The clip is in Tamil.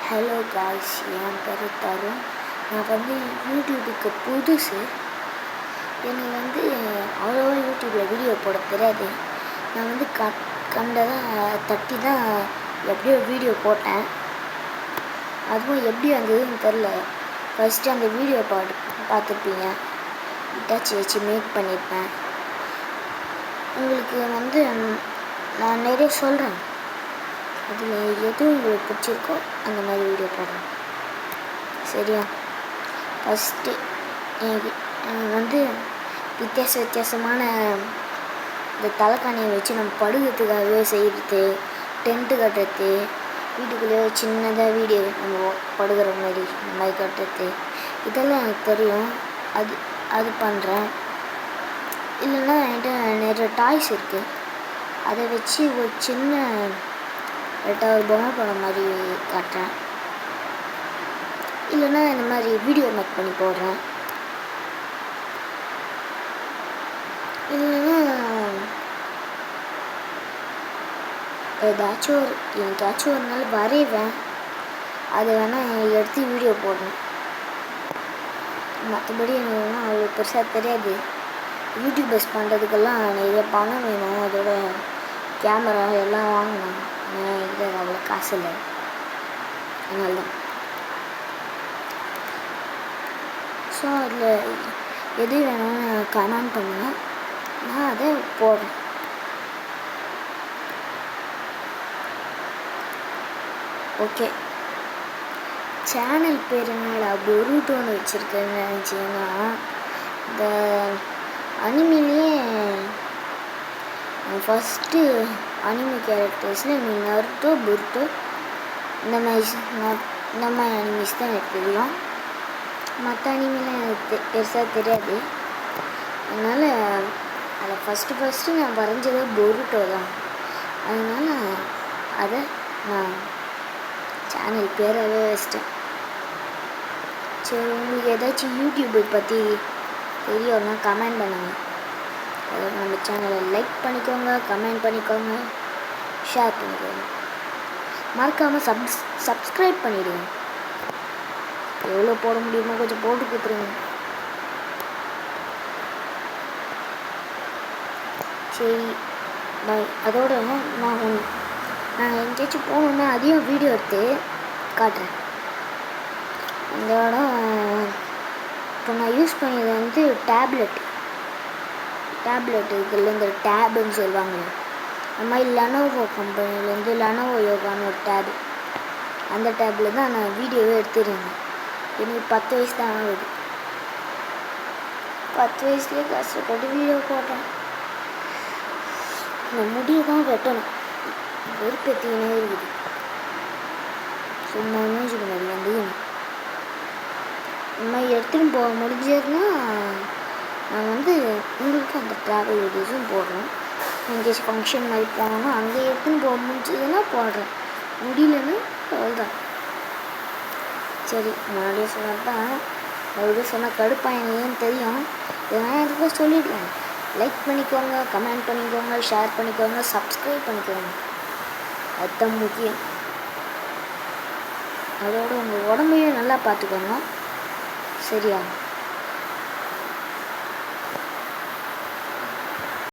ஹலோ காய்ஸ், என் பேர் தருண். நான் வந்து யூடியூபுக்கு புதுசு. எனக்கு அவ்வளோவா யூடியூப்பில் வீடியோ போட தெரியாது. நான் கண்டதாக தட்டி தான் எப்படியோ வீடியோ போட்டேன். அதுவும் எப்படி வந்ததுன்னு தெரில. ஃபஸ்ட்டு அந்த வீடியோ பார்த்துருப்பீங்க. இட்டாச்சி வச்சு மேக் பண்ணியிருப்பேன். உங்களுக்கு நான் நிறைய சொல்கிறேன். அதில் எது உங்களுக்கு பிடிச்சிருக்கோ அந்த மாதிரி வீடியோ போடுறேன், சரியா? ஃபஸ்ட்டு வித்தியாசமான இந்த தலைக்காணியை வச்சு நம்ம படுக்கிறதுக்காகவே செய்கிறது, டென்ட்டு கட்டுறது, வீட்டுக்குள்ளேயே சின்னதாக வீடியோ நம்ம படுக்கிற மாதிரி இந்த மாதிரி கட்டுறது, இதெல்லாம் எனக்கு தெரியும். அது பண்ணுறேன். இல்லைன்னா என்கிட்ட நிறைய டாய்ஸ் இருக்குது. அதை வச்சு ஒரு சின்ன ஒரு பொம்மை படம் மாதிரி காட்டுறேன். இல்லைன்னா இந்த மாதிரி வீடியோ மேக் பண்ணி போடுறேன். இல்லைன்னா எனக்காச்சும் ஒரு நாள் வரைவேன். அதை வேணால் எடுத்து வீடியோ போடுறேன். மற்றபடி எனக்கு அவ்வளோ பெருசாக தெரியாது. யூடியூபர்ஸ் பண்ணுறதுக்கெல்லாம் நிறைய பணம் வேணும். அதோட கேமரா எல்லாம் வாங்கணும். என்கிட்ட அவ்வளோ காசு இல்லை. அதனால தான். ஸோ அதில் எது வேணும்னு கமெண்ட் பண்ணுங்கள், நான் அதை போடுறேன். ஓகே. சேனல் பேர் என்னடா பொருட்டோன்னு வச்சுருக்கேன்னு நினச்சிங்கன்னா, இந்த அனிமிலேயே ஃபஸ்ட்டு அனிமி கேரக்டர்ஸில் நருட்டோ, பொருட்டோ இந்த மாதிரி அனிமிஸ் தான் எனக்கு தெரியும். மற்ற அனிமிலாம் எனக்கு பெருசாக தெரியாது. அதனால் அதை ஃபஸ்ட்டு நான் வரைஞ்சது பொருட்டோ தான். அதனால் அதை நான் சேனல் பேராகவே வச்சிட்டேன். சரி, உங்களுக்கு ஏதாச்சும் யூடியூப்பை பற்றி தெரியும்னா கமெண்ட் பண்ணுங்கள். அதோட நம்ம சேனலை லைக் பண்ணிக்கோங்க, கமெண்ட் பண்ணிக்கோங்க, ஷேர் பண்ணிக்கோங்க. மறக்காமல் சப்ஸ்கிரைப் பண்ணிவிடுங்க. எவ்வளோ போட முடியுமோ கொஞ்சம் போட்டு கொடுத்துருங்க. சரி, பாய். அதோட நான் எங்கேயாச்சும் போகணுன்னா அதையும் வீடியோ எடுத்து காட்டுறேன். இந்த இடம் இப்போ நான் யூஸ் பண்ணது டேப்லெட் இருக்குல்ல, இந்த டேபுன்னு சொல்லுவாங்க. அந்த மாதிரி லெனோவோ கம்பெனிலேருந்து லெனோவோ யோகான்னு ஒரு டேபு. அந்த டேபில் தான் நான் வீடியோவே எடுத்துருந்தேன். எனக்கு 10 வயசு தான் ஆகுது. 10 வயசுலேயே கஷ்டப்பட்டு வீடியோ போட்டேன். இந்த முடியை தான் வெட்டணும். வெறுப்பேற்றிக்கினே இருக்குது. சும்மா மூஞ்சி முன்னாடி இந்த மாதிரி எடுத்துகிட்டு போக முடிஞ்சதுன்னா நான் உங்களுக்கு அந்த ட்ராவல் வீடியோஸும் போடுறேன். எங்கேயாச்சும் ஃபங்க்ஷன் மாதிரி போனோன்னா அங்கே எடுத்துன்னு போக முடிஞ்சதுன்னா போடுறேன். முடியலன்னு அவ்வளோதான். சரி, முன்னாடியே சொன்னதான் மறுபடியும் சொன்னால் கடுப்பாயினேன்னு தெரியும். இதெல்லாம் எதுக்கு சொல்லிடுவேன். லைக் பண்ணிக்கோங்க, கமெண்ட் பண்ணிக்கோங்க, ஷேர் பண்ணிக்கோங்க, சப்ஸ்கிரைப் பண்ணிக்கோங்க. அதுதான் முக்கியம். அதோட உங்கள் உடம்பையும் நல்லா பார்த்துக்கோங்க, சரியா?